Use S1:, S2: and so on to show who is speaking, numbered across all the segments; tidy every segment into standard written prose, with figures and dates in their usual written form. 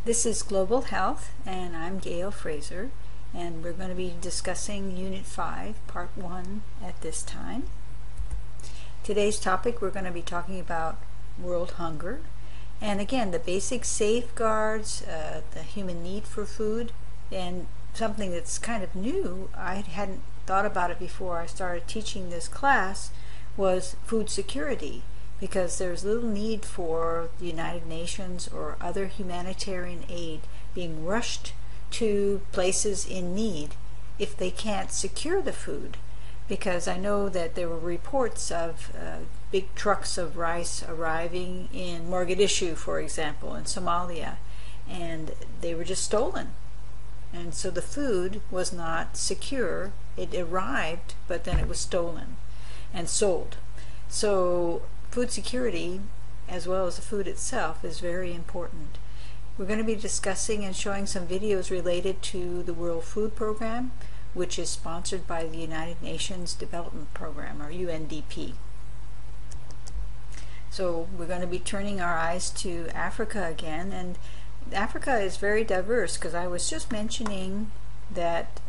S1: This is Global Health, and I'm Gail Fraser, and we're going to be discussing Unit 5, Part 1 at this time. Today's topic, we're going to be talking about world hunger, and again, the basic safeguards, the human need for food, and something that's kind of new, I hadn't thought about it before I started teaching this class, was food security. Because there's little need for the United Nations or other humanitarian aid being rushed to places in need if they can't secure the food. Because I know that there were reports of big trucks of rice arriving in Mogadishu, for example, in Somalia, and they were just stolen. And so the food was not secure. It arrived, but then it was stolen and sold. So food security, as well as the food itself, is very important. We're going to be discussing and showing some videos related to the World Food Program, which is sponsored by the United Nations Development Program, or UNDP. So we're going to be turning our eyes to Africa again, and Africa is very diverse, because I was just mentioning that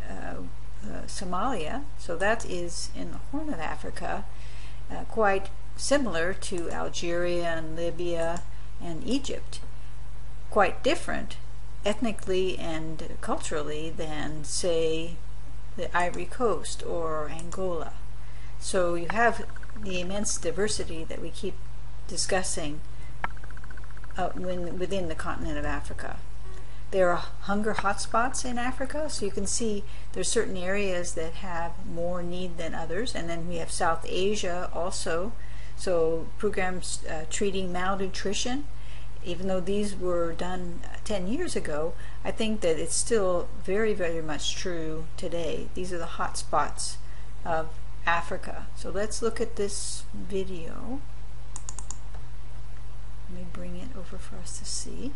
S1: Somalia, so that is in the Horn of Africa, quite similar to Algeria and Libya and Egypt, quite different ethnically and culturally than, say, the Ivory Coast or Angola. So you have the immense diversity that we keep discussing within the continent of Africa. There are hunger hotspots in Africa, so you can see there's certain areas that have more need than others, and then we have South Asia also. So programs treating malnutrition, even though these were done 10 years ago, I think that it's still very, very much true today. These are the hot spots of Africa. So let's look at this video. Let me bring it over for us to see.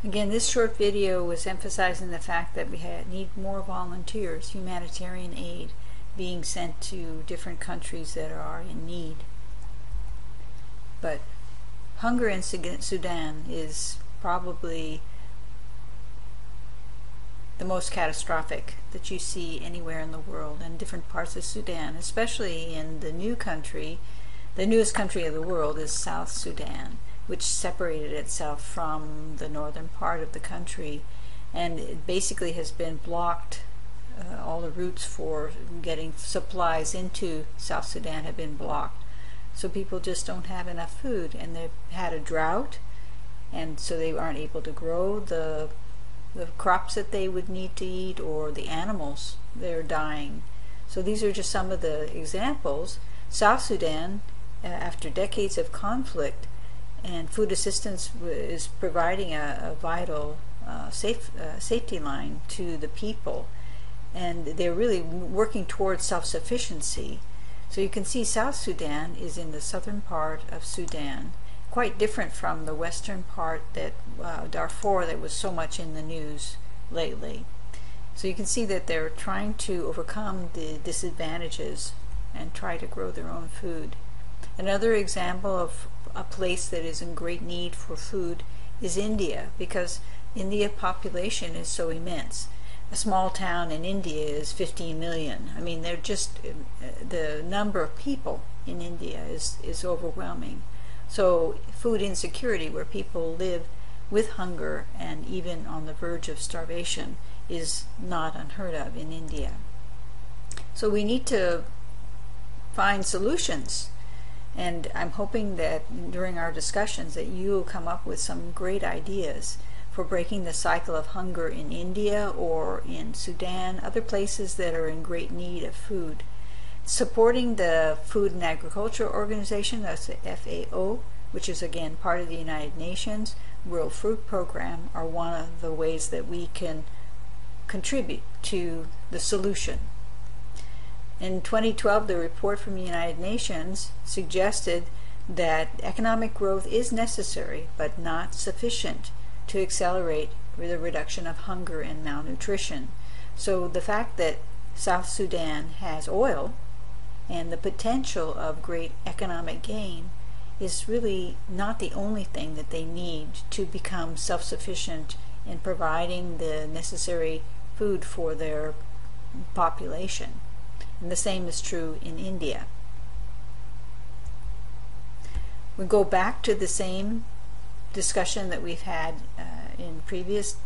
S1: Again, this short video was emphasizing the fact that we need more volunteers, humanitarian aid being sent to different countries that are in need. But hunger in Sudan is probably the most catastrophic that you see anywhere in the world, in different parts of Sudan, especially in the new country. The newest country of the world is South Sudan, which separated itself from the northern part of the country, and it basically has been blocked. All the routes for getting supplies into South Sudan have been blocked. So people just don't have enough food, and they've had a drought, and so they aren't able to grow the crops that they would need to eat, or the animals, they're dying. So these are just some of the examples. South Sudan, after decades of conflict, and food assistance is providing a vital safety line to the people, and they're really working towards self-sufficiency. So you can see South Sudan is in the southern part of Sudan, quite different from the western part, that Darfur, that was so much in the news lately. So you can see that they're trying to overcome the disadvantages and try to grow their own food. Another example of a place that is in great need for food is India, because India population is so immense. A small town in India is 15 million. I mean, they're just, the number of people in India is overwhelming. So food insecurity, where people live with hunger and even on the verge of starvation, is not unheard of in India. So we need to find solutions, and I'm hoping that during our discussions that you will come up with some great ideas for breaking the cycle of hunger in India or in Sudan, other places that are in great need of food. Supporting the Food and Agriculture Organization, that's the FAO, which is again part of the United Nations, World Food Program, are one of the ways that we can contribute to the solution. In 2012, the report from the United Nations suggested that economic growth is necessary but not sufficient to accelerate the reduction of hunger and malnutrition. So the fact that South Sudan has oil and the potential of great economic gain is really not the only thing that they need to become self-sufficient in providing the necessary food for their population. And the same is true in India. We go back to the same discussion that we've had in previous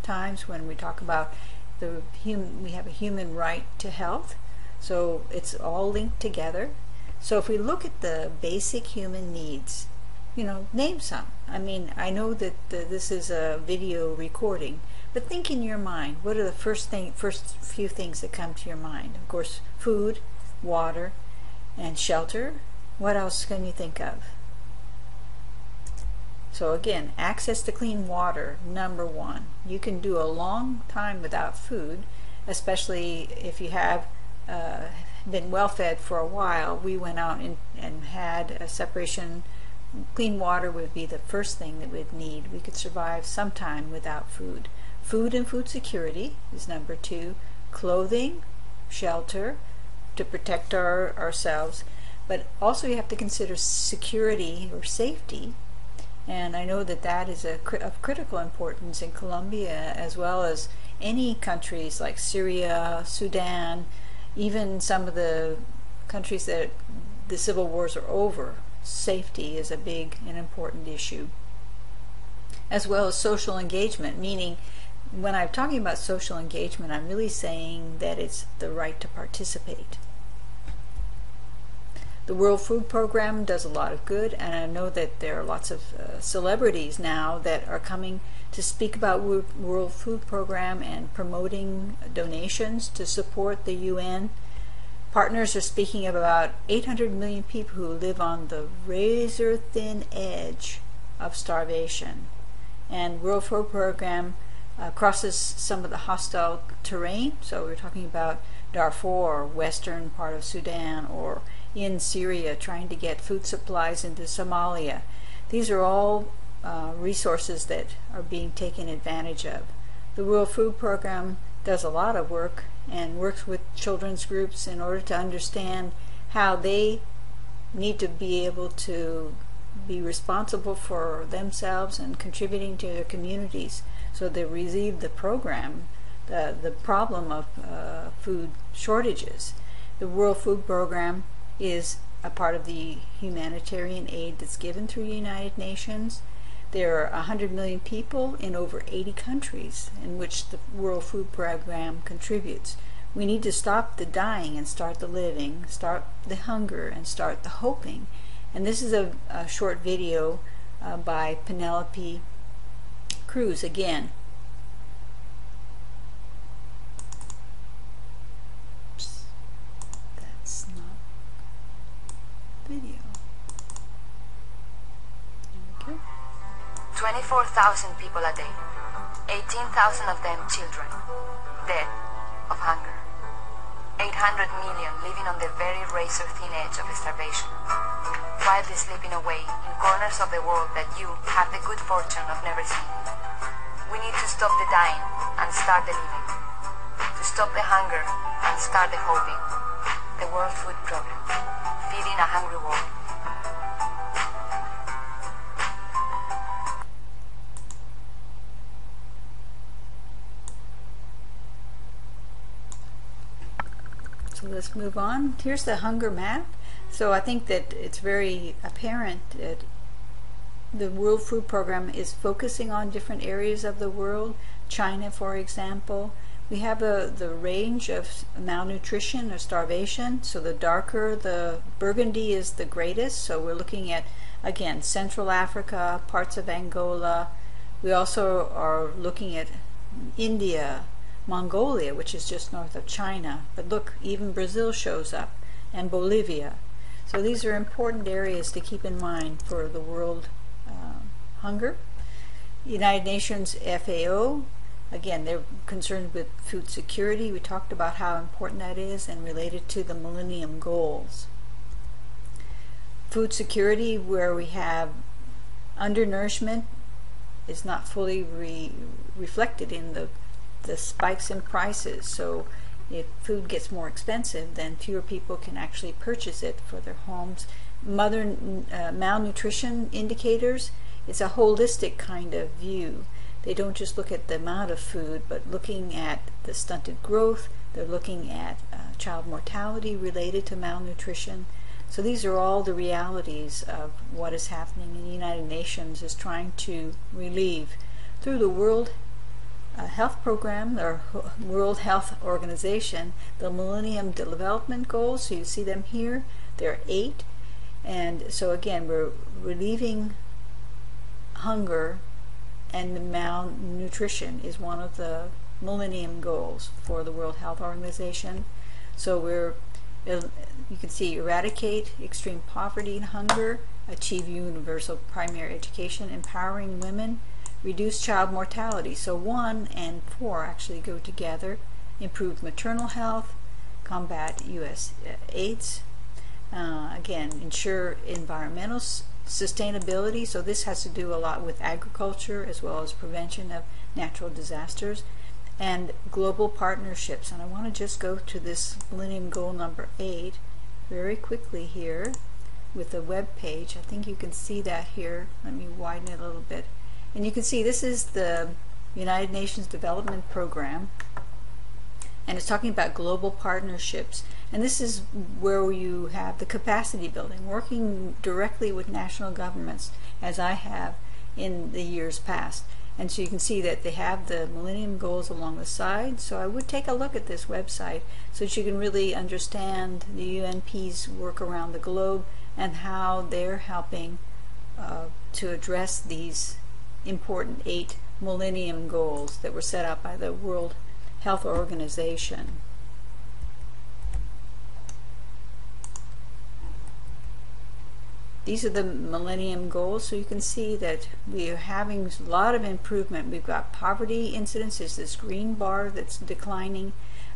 S1: times when we talk about we have a human right to health. So it's all linked together. So if we look at the basic human needs, name some. I mean, I know that this is a video recording, but think in your mind, what are the first few things that come to your mind? Of course, food, water, and shelter. What else can you think of? So again, access to clean water, number one. You can do a long time without food, especially if you have been well fed for a while. We went out and had a separation. Clean water would be the first thing that we'd need. We could survive some time without food. Food and food security is number two. Clothing, shelter, to protect ourselves. But also you have to consider security or safety. And I know that is of critical importance in Colombia, as well as any countries like Syria, Sudan, even some of the countries that the civil wars are over. Safety is a big and important issue. As well as social engagement, meaning when I'm talking about social engagement, I'm really saying that it's the right to participate. The World Food Program does a lot of good, and I know that there are lots of celebrities now that are coming to speak about World Food Program and promoting donations to support the UN. Partners are speaking of about 800 million people who live on the razor-thin edge of starvation. And World Food Program crosses some of the hostile terrain, so we're talking about Darfur, western part of Sudan, or in Syria, trying to get food supplies into Somalia. These are all resources that are being taken advantage of. The World Food Program does a lot of work and works with children's groups in order to understand how they need to be able to be responsible for themselves and contributing to their communities, so they relieve the problem of food shortages. The World Food Program is a part of the humanitarian aid that's given through the United Nations. There are 100 million people in over 80 countries in which the World Food Program contributes. We need to stop the dying and start the living, start the hunger and start the hoping. And this is a short video by Penelope Cruz again. That's not video. There we go.
S2: 24,000 people a day, 18,000 of them children, dead of hunger. 800 million living on the very razor-thin edge of starvation, quietly slipping away in corners of the world that you have the good fortune of never seeing. We need to stop the dying and start the living, to stop the hunger and start the hoping. The World Food Program, feeding a hungry world.
S1: So let's move on. Here's the hunger map. So I think that it's very apparent that the World Food Program is focusing on different areas of the world. China, for example. We have the range of malnutrition or starvation. So the darker the burgundy is the greatest. So we're looking at, again, Central Africa, parts of Angola. We also are looking at India, Mongolia, which is just north of China. But look, even Brazil shows up, and Bolivia. So these are important areas to keep in mind for the world hunger. United Nations FAO, again, they're concerned with food security. We talked about how important that is and related to the Millennium Goals. Food security, where we have undernourishment, is not fully reflected in the spikes in prices. So if food gets more expensive, then fewer people can actually purchase it for their homes. Malnutrition indicators, it's a holistic kind of view. They don't just look at the amount of food, but looking at the stunted growth. They're looking at child mortality related to malnutrition. So these are all the realities of what is happening, and the United Nations is trying to relieve through the World Health Program, or World Health Organization, the Millennium Development Goals. So you see them here. There are 8. And so again, we're relieving hunger, and the malnutrition is one of the Millennium Goals for the World Health Organization. So you can see eradicate extreme poverty and hunger, achieve universal primary education, empowering women, reduce child mortality. So 1 and 4 actually go together. Improve maternal health, combat US AIDS, again, ensure environmental sustainability. So this has to do a lot with agriculture as well as prevention of natural disasters, and global partnerships. And I want to just go to this Millennium Goal number 8 very quickly here with the web page. I think you can see that here. Let me widen it a little bit. And you can see this is the United Nations Development Program, and it's talking about global partnerships. And this is where you have the capacity building, working directly with national governments, as I have in the years past. And so you can see that they have the Millennium Goals along the side. So I would take a look at this website so that you can really understand the UNP's work around the globe and how they're helping to address these important 8 Millennium Goals that were set up by the World Health Organization. These are the Millennium Goals, so you can see that we are having a lot of improvement. We've got poverty incidence is this green bar that's declining,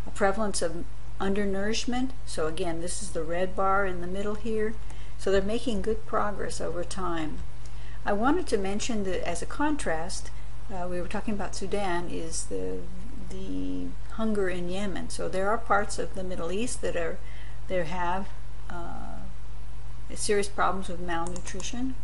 S1: a prevalence of undernourishment. So again, this is the red bar in the middle here. So they're making good progress over time. I wanted to mention that as a contrast, we were talking about Sudan, is the hunger in Yemen. So there are parts of the Middle East that have serious problems with malnutrition.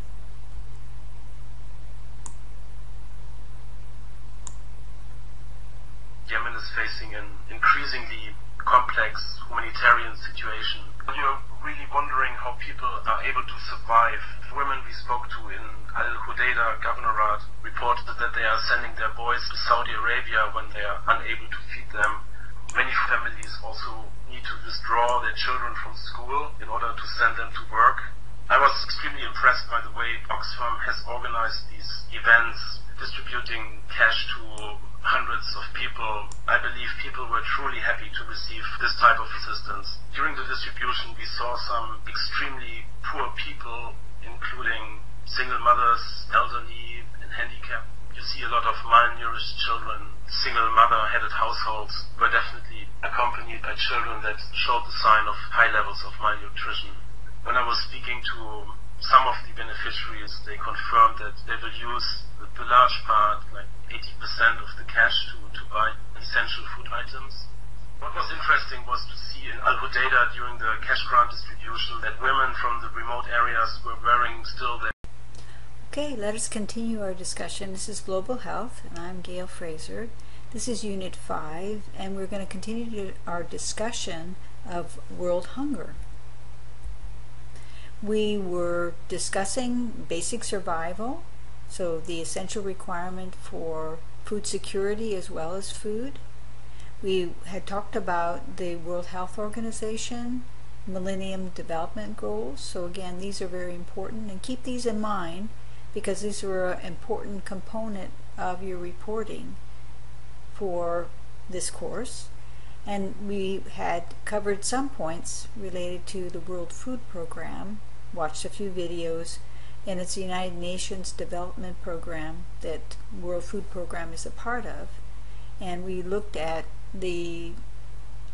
S3: Yemen is facing an increasingly complex humanitarian situation. You're really wondering how people are able to survive. Women we spoke to in Al-Hudaydah Governorate reported that they are sending their boys to Saudi Arabia when they are unable to feed them. Many families also need to withdraw their children from school in order to send them to work. I was extremely impressed by the way Oxfam has organized these events, distributing cash to hundreds of people. I believe people were truly happy to receive this type of assistance. During the distribution, we saw some extremely poor people, including single mothers, elderly, and handicapped. You see a lot of malnourished children. Single mother-headed households were definitely accompanied by children that showed the sign of high levels of malnutrition. When I was speaking to some of the beneficiaries, they confirmed that they will use the large part, like 80% of the cash to buy essential food items. What was interesting was to see in Al-Hudaydah during the cash grant distribution that women from the remote areas were wearing still their...
S1: Okay, let us continue our discussion. This is Global Health, and I'm Gail Fraser. This is Unit 5, and we're going to continue our discussion of world hunger. We were discussing basic survival, so the essential requirement for food security as well as food. We had talked about the World Health Organization, Millennium Development Goals. So again, these are very important, and keep these in mind because these are an important component of your reporting for this course. And we had covered some points related to the World Food Program, watched a few videos, and it's the United Nations Development Program that World Food Program is a part of. And we looked at the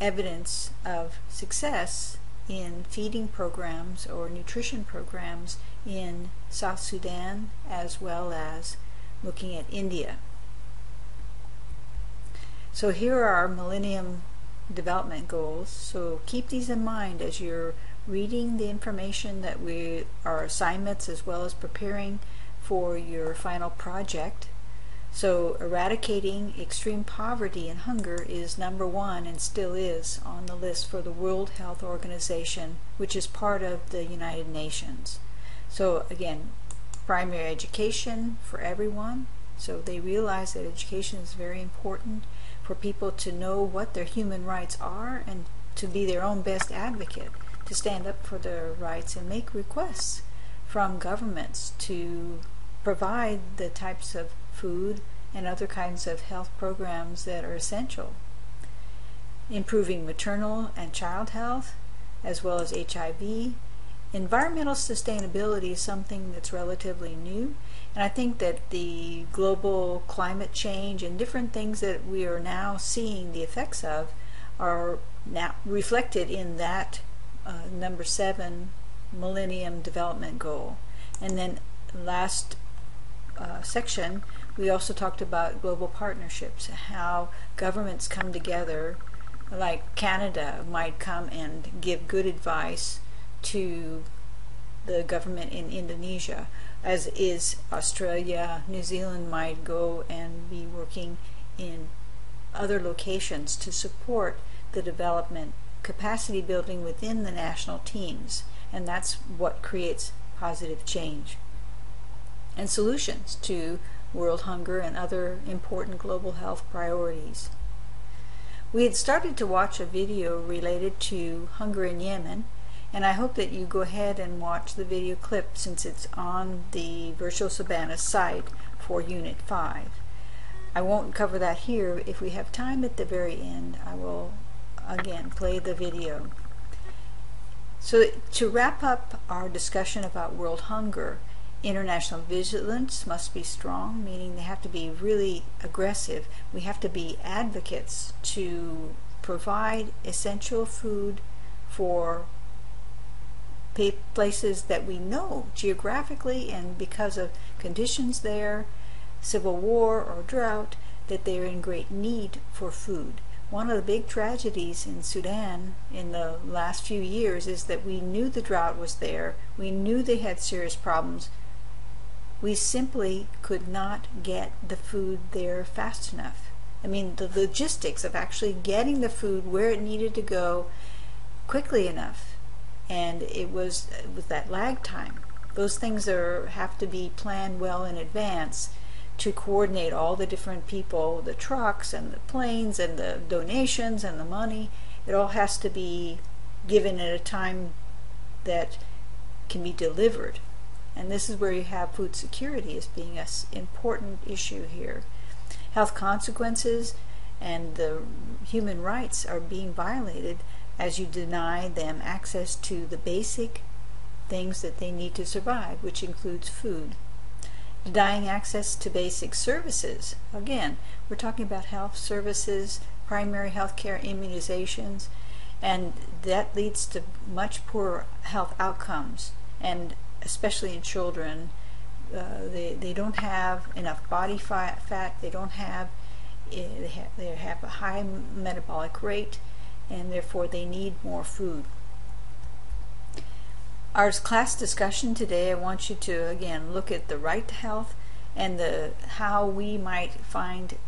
S1: evidence of success in feeding programs or nutrition programs in South Sudan, as well as looking at India. So here are our Millennium Development Goals. So keep these in mind as you're reading the information that our assignments, as well as preparing for your final project. So eradicating extreme poverty and hunger is number one, and still is on the list for the World Health Organization, which is part of the United Nations. So again, primary education for everyone. So they realize that education is very important for people to know what their human rights are and to be their own best advocate, to stand up for their rights and make requests from governments to provide the types of food and other kinds of health programs that are essential. Improving maternal and child health, as well as HIV. Environmental sustainability is something that's relatively new, and I think that the global climate change and different things that we are now seeing the effects of are now reflected in that number 7 Millennium Development Goal. And then last section, we also talked about global partnerships, how governments come together, like Canada might come and give good advice to the government in Indonesia, as is Australia. New Zealand might go and be working in other locations to support the development, capacity building within the national teams, and that's what creates positive change and solutions to world hunger and other important global health priorities. We had started to watch a video related to hunger in Yemen, and I hope that you go ahead and watch the video clip since it's on the Virtual Savannah site for Unit 5. I won't cover that here. If we have time at the very end, I will again play the video. So to wrap up our discussion about world hunger, international vigilance must be strong, meaning they have to be really aggressive. We have to be advocates to provide essential food for places that we know geographically and because of conditions there, civil war or drought, that they're in great need for food. One of the big tragedies in Sudan in the last few years is that we knew the drought was there, we knew they had serious problems, we simply could not get the food there fast enough. I mean, the logistics of actually getting the food where it needed to go quickly enough, and it was that lag time. Those things have to be planned well in advance to coordinate all the different people, the trucks and the planes and the donations and the money. It all has to be given at a time that can be delivered. And this is where you have food security as being an important issue here. Health consequences and the human rights are being violated as you deny them access to the basic things that they need to survive, which includes food. Denying access to basic services. Again, we're talking about health services, primary health care, immunizations, and that leads to much poorer health outcomes, and especially in children. They don't have enough body fat, they have a high metabolic rate, and therefore they need more food. Our class discussion today, I want you to again look at the right to health and how we might find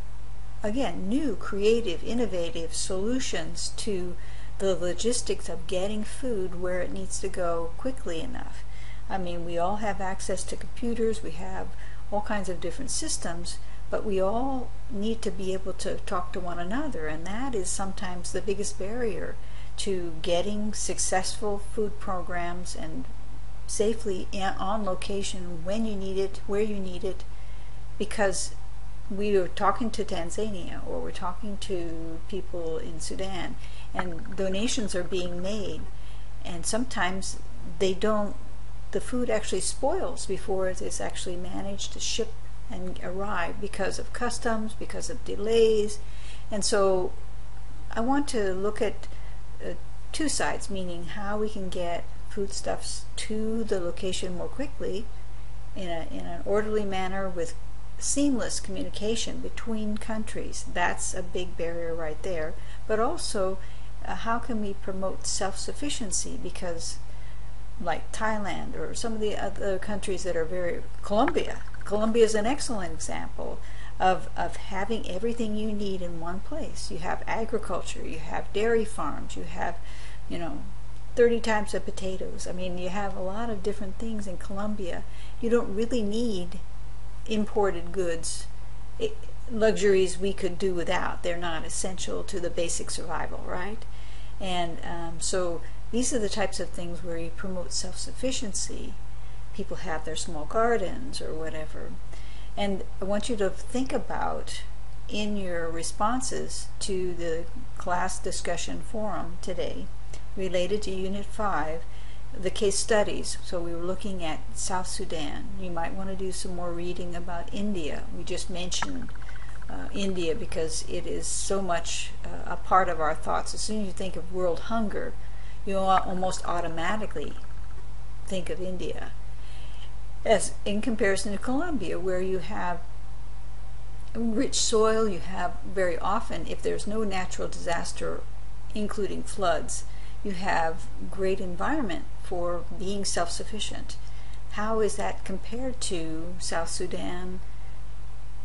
S1: again new, creative, innovative solutions to the logistics of getting food where it needs to go quickly enough. I mean, we all have access to computers, we have all kinds of different systems, but we all need to be able to talk to one another, and that is sometimes the biggest barrier to getting successful food programs and safely on location when you need it, where you need it, because we are talking to Tanzania or we're talking to people in Sudan and donations are being made, and sometimes the food actually spoils before it is actually managed to ship and arrive because of customs, because of delays. And so I want to look at two sides, meaning how we can get foodstuffs to the location more quickly in an orderly manner with seamless communication between countries. That's a big barrier right there. But also, how can we promote self-sufficiency? Because like Thailand or some of the other countries that are Colombia is an excellent example of having everything you need in one place. You have agriculture, you have dairy farms, you have 30 types of potatoes. I mean, you have a lot of different things in Colombia. You don't really need imported goods, luxuries we could do without. They're not essential to the basic survival, right? And so these are the types of things where you promote self-sufficiency. People have their small gardens or whatever. And I want you to think about, in your responses to the class discussion forum today related to Unit 5, the case studies. So we were looking at South Sudan. You might want to do some more reading about India. We just mentioned India because it is so much a part of our thoughts. As soon as you think of world hunger, you almost automatically think of India, as in comparison to Colombia, where you have rich soil. You have very often, if there's no natural disaster, including floods, you have great environment for being self-sufficient. How is that compared to South Sudan,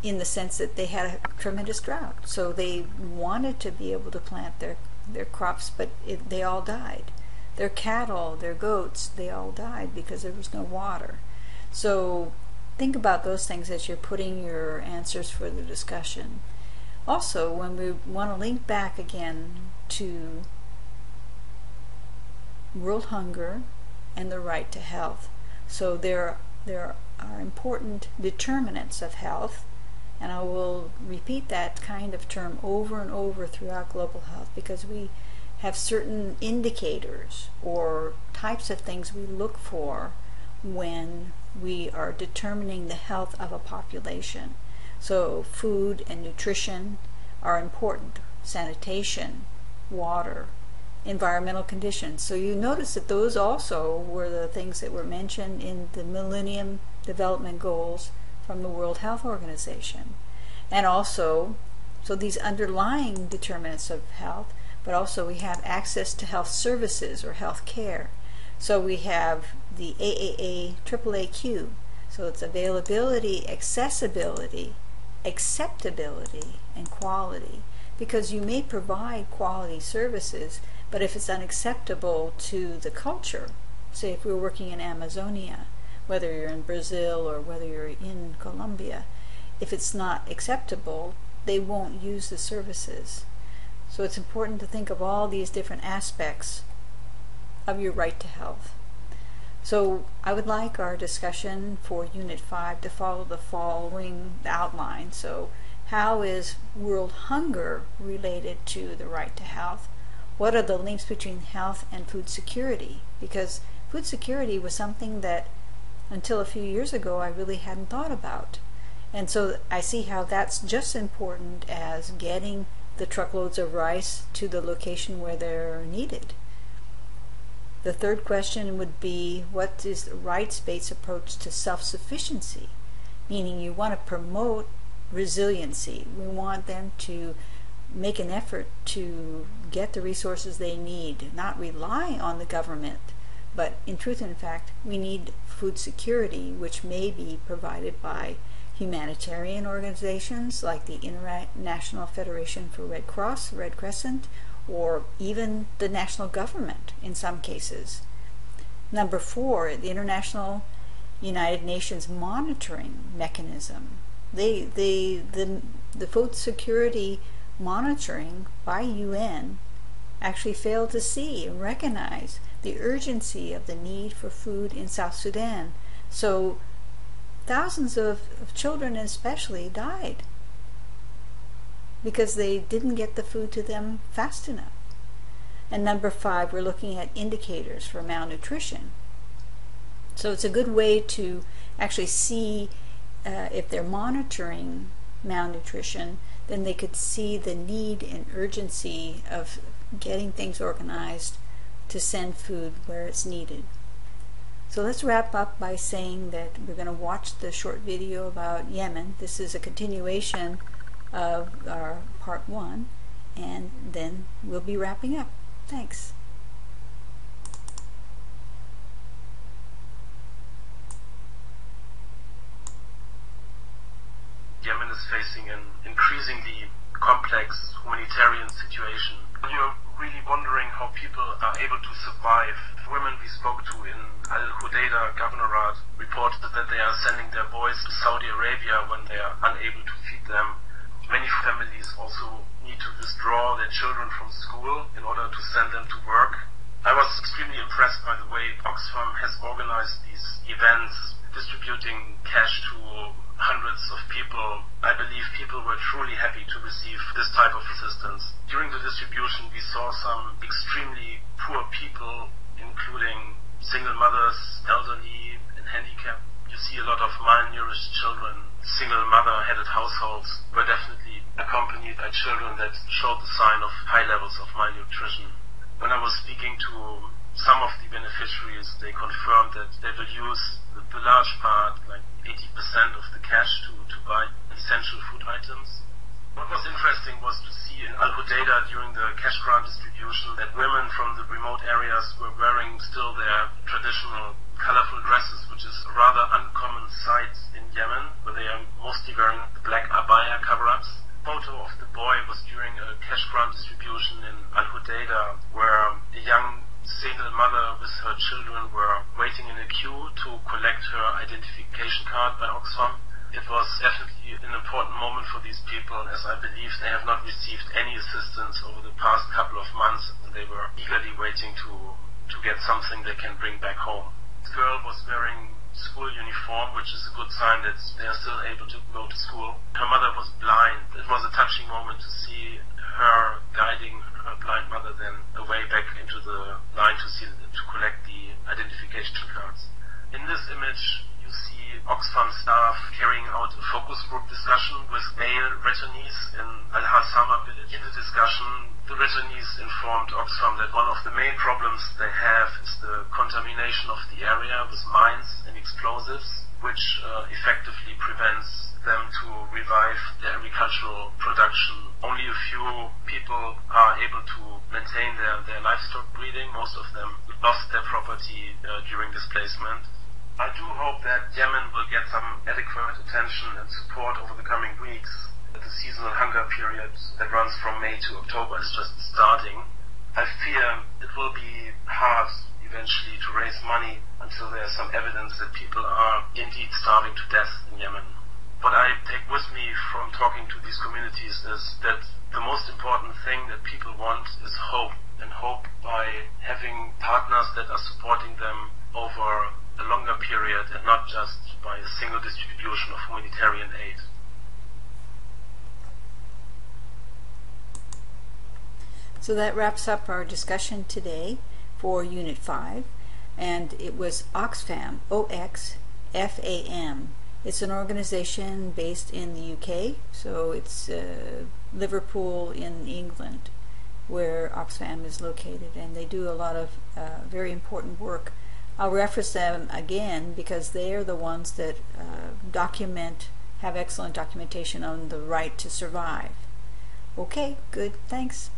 S1: in the sense that they had a tremendous drought? So they wanted to be able to plant their crops, but they all died. Their cattle, their goats, they all died because there was no water. So think about those things as you're putting your answers for the discussion. Also, when we want to link back again to world hunger and the right to health. So there are important determinants of health, and I will repeat that kind of term over and over throughout global health, because we have certain indicators or types of things we look for when we are determining the health of a population. So food and nutrition are important, sanitation, water, environmental conditions. So you notice that those also were the things that were mentioned in the Millennium Development Goals from the World Health Organization. And also, so these underlying determinants of health, but also we have access to health services or health care. So we have the AAA-QQQ. So it's availability, accessibility, acceptability, and quality. Because you may provide quality services, but if it's unacceptable to the culture, say if we're working in Amazonia, whether you're in Brazil or whether you're in Colombia, if it's not acceptable, they won't use the services. So it's important to think of all these different aspects of your right to health. So I would like our discussion for Unit 5 to follow the following outline. So how is world hunger related to the right to health? What are the links between health and food security? Because food security was something that until a few years ago I really hadn't thought about. And so I see how that's just as important as getting the truckloads of rice to the location where they're needed. The third question would be, what is the rights-based approach to self-sufficiency? Meaning you want to promote resiliency. We want them to make an effort to get the resources they need, not rely on the government, but in truth and fact, we need food security, which may be provided by humanitarian organizations like the International Federation for Red Cross, Red Crescent, or even the national government in some cases. Number 4, the International United Nations monitoring mechanism. The food security monitoring by UN actually failed to see and recognize the urgency of the need for food in South Sudan. So thousands of children especially died because they didn't get the food to them fast enough. And number 5, we're looking at indicators for malnutrition. So it's a good way to actually see if they're monitoring malnutrition, then they could see the need and urgency of getting things organized to send food where it's needed. So let's wrap up by saying that we're going to watch the short video about Yemen. This is a continuation of our part 1, and then we'll be wrapping up. Thanks.
S3: Yemen is facing an increasingly complex humanitarian situation. You're really wondering how people are able to survive. Women we spoke to in Al-Hudaydah Governorate reported that they are sending their boys to Saudi Arabia when they are unable to feed them. Many families also need to withdraw their children from school in order to send them to work. I was extremely impressed by the way Oxfam has organized these events, distributing cash to hundreds of people. I believe people were truly happy to receive this type of assistance. During the distribution, we saw some extremely poor people, including single mothers, elderly, and handicapped. You see a lot of malnourished children. Single mother-headed households were definitely accompanied by children that showed the sign of high levels of malnutrition. When I was speaking to some of the beneficiaries, they confirmed that they will use the large part, like 80% of the cash to buy essential food items. What was interesting was to see in Al-Hudaydah during the cash grant distribution that women from the remote areas were wearing still their traditional colorful dresses, which is a rather uncommon sight in Yemen, where they are mostly wearing the black abaya cover-ups. A photo of the boy was during a cash grant distribution in Al-Hudaydah, where a young single mother with her children were waiting in a queue to collect her identification card by Oxfam. It was definitely an important moment for these people, as I believe they have not received any assistance over the past couple of months, and they were eagerly waiting to get something they can bring back home. The girl was wearing school uniform, which is a good sign that they are still able to go to school. Her mother was blind. It was a touching moment to see her guiding her blind mother then away back into the line to collect the identification cards. In this image, you see Oxfam staff carrying out a focus group discussion with male returnees in Al-Hassama village. In the discussion, the returnees informed Oxfam that one of the main problems they have is the contamination of the area with mines and explosives, which effectively prevents them to revive their agricultural production. Only a few people are able to maintain their livestock breeding. Most of them lost their property during displacement. I do hope that Yemen will get some adequate attention and support over the coming weeks. The seasonal hunger period that runs from May to October is just starting. I fear it will be hard eventually to raise money until there's some evidence that people are indeed starving to death in Yemen. What I take with me from talking to these communities is that the most important thing that people want is hope, and hope by having partners that are supporting them over a longer period and not just by a single distribution of humanitarian aid.
S1: So that wraps up our discussion today for Unit 5, and it was Oxfam, O-X-F-A-M. It's an organization based in the UK, so it's Liverpool in England where Oxfam is located, and they do a lot of very important work. I'll reference them again because they are the ones that have excellent documentation on the right to survive. Okay, good, thanks.